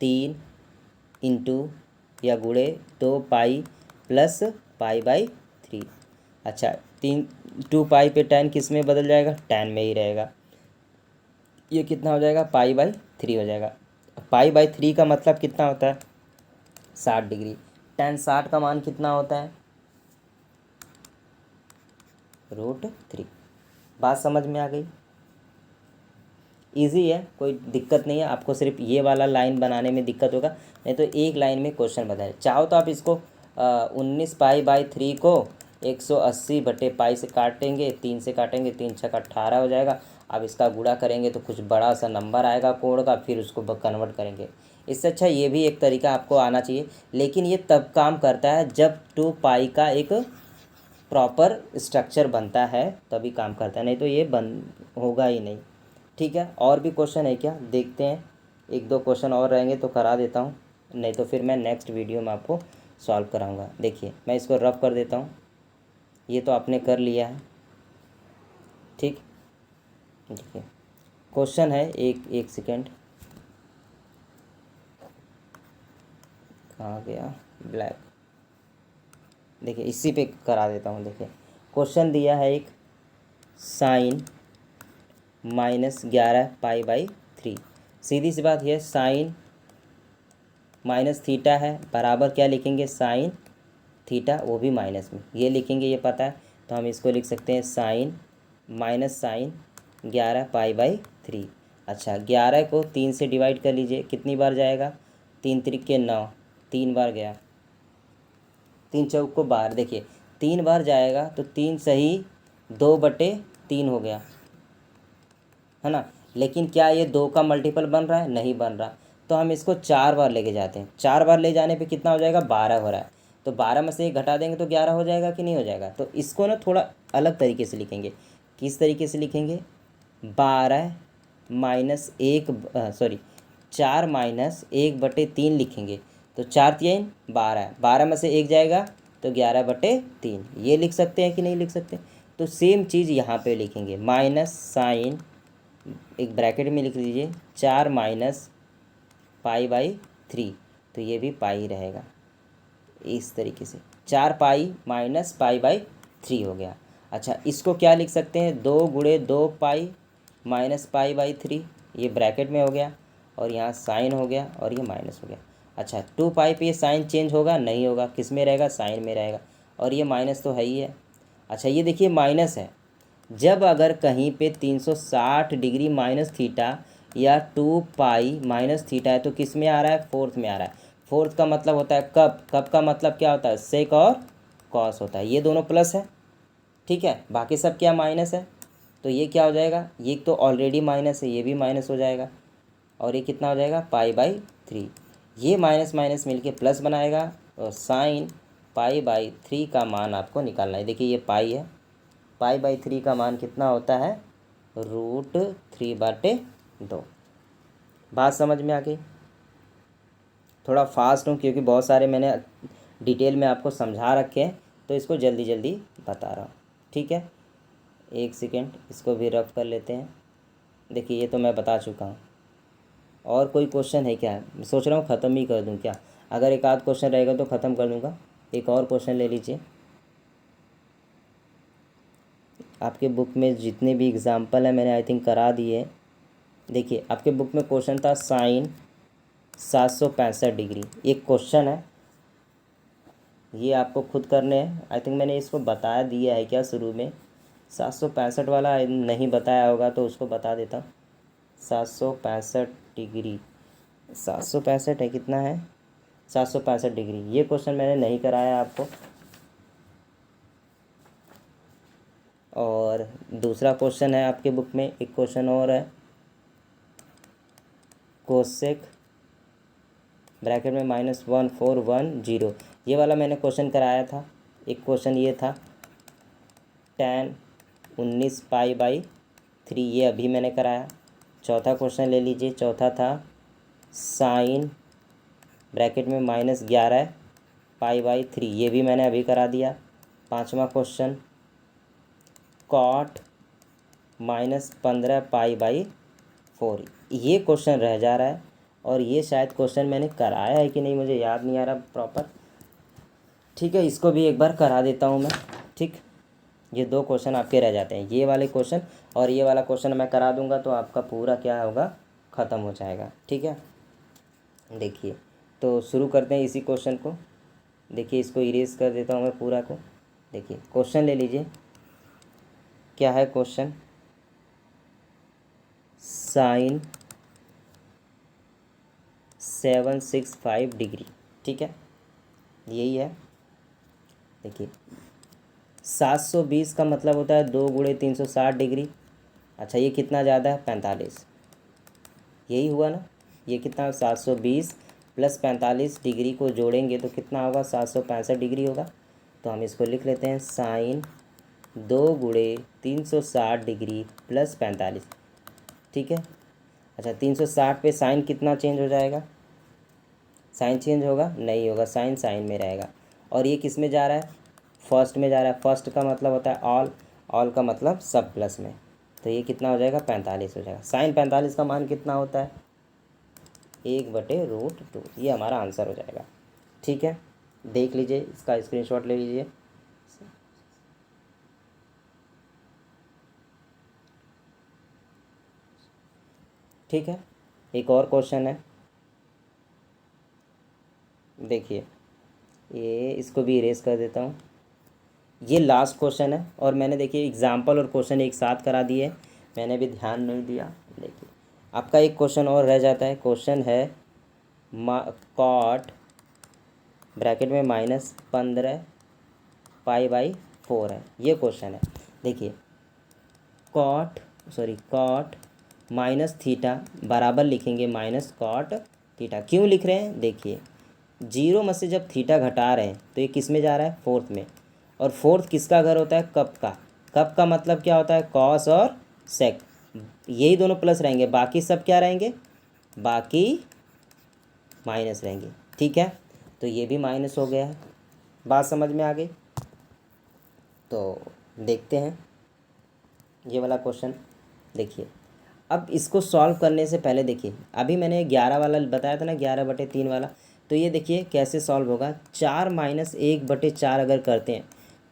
3 इंटू या गुणे 2 पाई प्लस पाई/3। अच्छा, 2 पाई पे tan किस में बदल जाएगा, tan में ही रहेगा, ये कितना हो जाएगा, पाई/3 हो जाएगा। पाई/3 का मतलब कितना होता है, 60 डिग्री। tan 60 का मान कितना होता है, √3। बात समझ में आ गई, इजी है, कोई दिक्कत नहीं है। आपको सिर्फ ये वाला लाइन बनाने में दिक्कत होगा, नहीं तो एक लाइन में क्वेश्चन बताए। चाहो तो आप इसको 19 पाई बाई 3 को 180 बटे पाई से काटेंगे, 3 से काटेंगे, 3 छक 18 हो जाएगा। अब इसका गुणा करेंगे तो कुछ बड़ा सा नंबर आएगा कोण का, फिर उसको कन्वर्ट करेंगे। इससे अच्छा ये भी एक तरीका आपको आना चाहिए, लेकिन ये तब काम करता है जब 2 पाई का एक प्रॉपर स्ट्रक्चर बनता है, तभी काम करता है, नहीं तो ये होगा ही नहीं। ठीक है, और भी क्वेश्चन है क्या, देखते हैं। एक दो क्वेश्चन और रहेंगे तो करा देता हूँ, नहीं तो फिर मैं नेक्स्ट वीडियो में आपको सॉल्व कराऊंगा। देखिए मैं इसको रफ कर देता हूँ, ये तो आपने कर लिया है। ठीक, देखिए क्वेश्चन है, एक सेकेंड, कहाँ गया ब्लैक। देखिए इसी पे करा देता हूँ। देखिए क्वेश्चन दिया है एक, साइन -11 पाई बाई 3। सीधी सी बात, ये साइन माइनस थीटा है, बराबर क्या लिखेंगे, साइन थीटा, वो भी माइनस में, ये लिखेंगे, ये पता है। तो हम इसको लिख सकते हैं sine minus sine 11 pi by 3। अच्छा, 11 को 3 से डिवाइड कर लीजिए, कितनी बार जाएगा, 3 त्रिक 9, 3 बार गया, 3 चौक को 12। देखिए 3 बार जाएगा तो 3 सही 2/3 हो गया, है ना। लेकिन क्या ये 2 का मल्टीपल बन रहा है, नहीं बन रहा। तो हम इसको 4 बार लेके जाते हैं, 4 बार ले जाने पे कितना हो जाएगा, 12 हो रहा है। तो 12 में से एक घटा देंगे तो 11 हो जाएगा कि नहीं हो जाएगा। तो इसको ना थोड़ा अलग तरीके से लिखेंगे। किस तरीके से लिखेंगे, 12 माइनस एक, सॉरी 4 माइनस 1/3 लिखेंगे। तो 4 3 12, 12 में से एक जाएगा तो 11/3, ये लिख सकते हैं कि नहीं लिख सकते। तो सेम चीज़ यहाँ पे लिखेंगे, माइनस साइन, एक ब्रैकेट में लिख लीजिए, 4 माइनस पाई बाई 3, तो ये भी पाई रहेगा। इस तरीके से 4 पाई माइनस पाई बाई 3 हो गया। अच्छा, इसको क्या लिख सकते हैं, 2 गुणे 2 पाई माइनस पाई बाई 3, ये ब्रैकेट में हो गया, और यहाँ साइन हो गया, और ये माइनस हो गया। अच्छा, 2 पाई पे ये साइन चेंज होगा, नहीं होगा, किस में रहेगा, साइन में रहेगा, और ये माइनस तो है ही है। अच्छा, ये देखिए माइनस है, जब अगर कहीं पे 360 डिग्री माइनस थीटा या 2 पाई माइनस थीटा है तो किस में आ रहा है, फोर्थ में आ रहा है। फोर्थ का मतलब होता है कब, कब का मतलब क्या होता है, सेक और कॉस होता है, ये दोनों प्लस है। ठीक है, बाकी सब क्या माइनस है। तो ये क्या हो जाएगा, ये तो ऑलरेडी माइनस है, ये भी माइनस हो जाएगा, और ये कितना हो जाएगा, पाई बाई 3। ये माइनस माइनस मिलके प्लस बनाएगा, और साइन पाई बाई 3 का मान आपको निकालना है। देखिए ये पाई है, पाई बाई 3 का मान कितना होता है, √3/2। बात समझ में आ गई। थोड़ा फास्ट हूँ क्योंकि बहुत सारे मैंने डिटेल में आपको समझा रखे हैं, तो इसको जल्दी जल्दी बता रहा हूँ। ठीक है, एक सेकेंड, इसको भी रफ कर लेते हैं। देखिए ये तो मैं बता चुका हूँ। और कोई क्वेश्चन है क्या, सोच रहा हूँ ख़त्म ही कर दूँ क्या, अगर एक आध क्वेश्चन रहेगा तो ख़त्म कर दूँगा। एक और क्वेश्चन ले लीजिए, आपके बुक में जितने भी एग्ज़ाम्पल हैं मैंने आई थिंक करा दिए। देखिए आपके बुक में क्वेश्चन था साइन 765 डिग्री, एक क्वेश्चन है, ये आपको खुद करने हैं। आई थिंक मैंने इसको बता दिया है क्या शुरू में, 765 वाला नहीं बताया होगा तो उसको बता देता हूँ। 765 डिग्री, 765 है, कितना है, 765 डिग्री, ये क्वेश्चन मैंने नहीं कराया आपको। और दूसरा क्वेश्चन है आपके बुक में, एक क्वेश्चन और है, कोसेक ब्रैकेट में -1410, ये वाला मैंने क्वेश्चन कराया था। एक क्वेश्चन ये था tan 19 पाई बाई 3, ये अभी मैंने कराया। चौथा क्वेश्चन ले लीजिए, चौथा था साइन ब्रैकेट में -11 पाई बाई 3, ये भी मैंने अभी करा दिया। पांचवा क्वेश्चन कॉट -15 पाई बाई 4, ये क्वेश्चन रह जा रहा है, और ये शायद क्वेश्चन मैंने कराया है कि नहीं मुझे याद नहीं आ रहा प्रॉपर। ठीक है, इसको भी एक बार करा देता हूँ मैं। ठीक, ये दो क्वेश्चन आपके रह जाते हैं, ये वाले क्वेश्चन और ये वाला क्वेश्चन मैं करा दूंगा तो आपका पूरा क्या होगा, ख़त्म हो जाएगा। ठीक है, देखिए तो शुरू करते हैं इसी क्वेश्चन को। देखिए इसको इरेज कर देता हूँ मैं पूरा को। देखिए क्वेश्चन ले लीजिए, क्या है क्वेश्चन, साइन 765 डिग्री, ठीक है यही है। देखिए 720 का मतलब होता है 2 × 360 डिग्री। अच्छा ये कितना ज़्यादा है 45, यही हुआ ना। ये कितना 720 प्लस 45 डिग्री को जोड़ेंगे तो कितना होगा 765 डिग्री होगा। तो हम इसको लिख लेते हैं साइन 2 × 360 डिग्री प्लस 45। ठीक है। अच्छा 360 पे साइन कितना चेंज हो जाएगा, साइन चेंज होगा नहीं होगा, साइन साइन में रहेगा। और ये किस में जा रहा है, फर्स्ट में जा रहा है। फर्स्ट का मतलब होता है ऑल, ऑल का मतलब सब प्लस में। तो ये कितना हो जाएगा 45 हो जाएगा। साइन 45 का मान कितना होता है 1/√2। ये हमारा आंसर हो जाएगा। ठीक है, देख लीजिए, इसका स्क्रीनशॉट ले लीजिए। ठीक है, एक और क्वेश्चन है, देखिए ये इसको भी इरेज कर देता हूँ। ये लास्ट क्वेश्चन है और मैंने देखिए एग्जाम्पल और क्वेश्चन एक साथ करा दिए, मैंने भी ध्यान नहीं दिया। देखिए आपका एक क्वेश्चन और रह जाता है। क्वेश्चन है कॉट ब्रैकेट में -15 π/4 है, ये क्वेश्चन है। देखिए कॉट माइनस थीटा बराबर लिखेंगे माइनस कॉट थीटा। क्यों लिख रहे हैं, देखिए 0 में से जब थीटा घटा रहे हैं तो ये किस में जा रहा है फोर्थ में। और फोर्थ किसका घर होता है कप का। कप का मतलब क्या होता है कॉस और सेक, यही दोनों प्लस रहेंगे, बाकी सब क्या रहेंगे, बाकी माइनस रहेंगे। ठीक है, तो ये भी माइनस हो गया है। बात समझ में आ गई। तो देखते हैं ये वाला क्वेश्चन। देखिए अब इसको सॉल्व करने से पहले देखिए अभी मैंने 11 वाला बताया था ना, 11/3 वाला। तो ये देखिए कैसे सॉल्व होगा। 4 - 1/4 अगर करते हैं,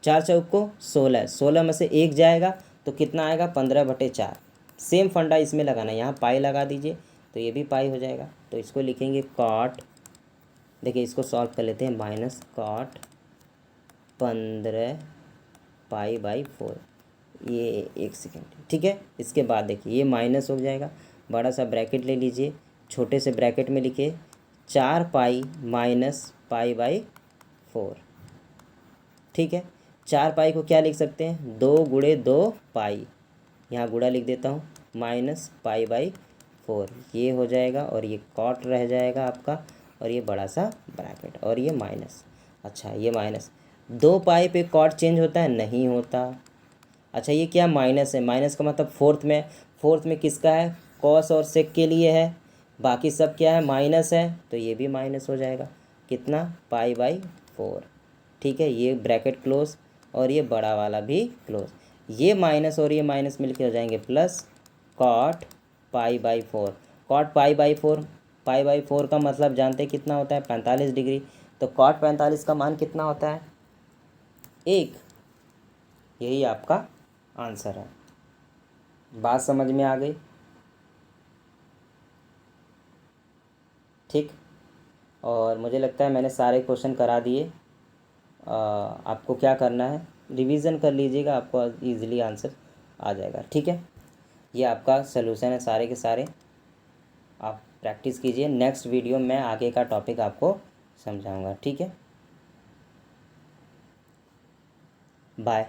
4 चौक को 16, 16 में से 1 जाएगा तो कितना आएगा 15/4। सेम फंडा इसमें लगाना है, यहाँ पाई लगा दीजिए तो ये भी पाई हो जाएगा। तो इसको लिखेंगे कॉट, देखिए इसको सॉल्व कर लेते हैं, माइनस कॉट 15π/4। ये एक सेकेंड, ठीक है। इसके बाद देखिए ये माइनस हो जाएगा, बड़ा सा ब्रैकेट ले लीजिए, छोटे से ब्रैकेट में लिखिए 4π - π/4। ठीक है, 4π को क्या लिख सकते हैं 2 × 2π, यहाँ गुणा लिख देता हूँ -π/4। ये हो जाएगा और ये कॉट रह जाएगा आपका, और ये बड़ा सा ब्रैकेट और ये माइनस। अच्छा ये माइनस 2π पे कॉट चेंज होता है, नहीं होता। अच्छा ये क्या माइनस है, माइनस का मतलब फोर्थ में, फोर्थ में किसका है कॉस और सेक के लिए है, बाकी सब क्या है माइनस है, तो ये भी माइनस हो जाएगा। कितना π/4। ठीक है, ये ब्रैकेट क्लोज और ये बड़ा वाला भी क्लोज। ये माइनस और ये माइनस मिलके हो जाएंगे प्लस कॉट π/4। कॉट π/4, π/4 का मतलब जानते हैं कितना होता है 45 डिग्री। तो कॉट 45 का मान कितना होता है 1। यही आपका आंसर है। बात समझ में आ गई। ठीक, और मुझे लगता है मैंने सारे क्वेश्चन करा दिए। आपको क्या करना है रिवीजन कर लीजिएगा, आपको इजीली आंसर आ जाएगा। ठीक है, ये आपका सलूशन है सारे के सारे, आप प्रैक्टिस कीजिए। नेक्स्ट वीडियो में आगे का टॉपिक आपको समझाऊंगा। ठीक है, बाय।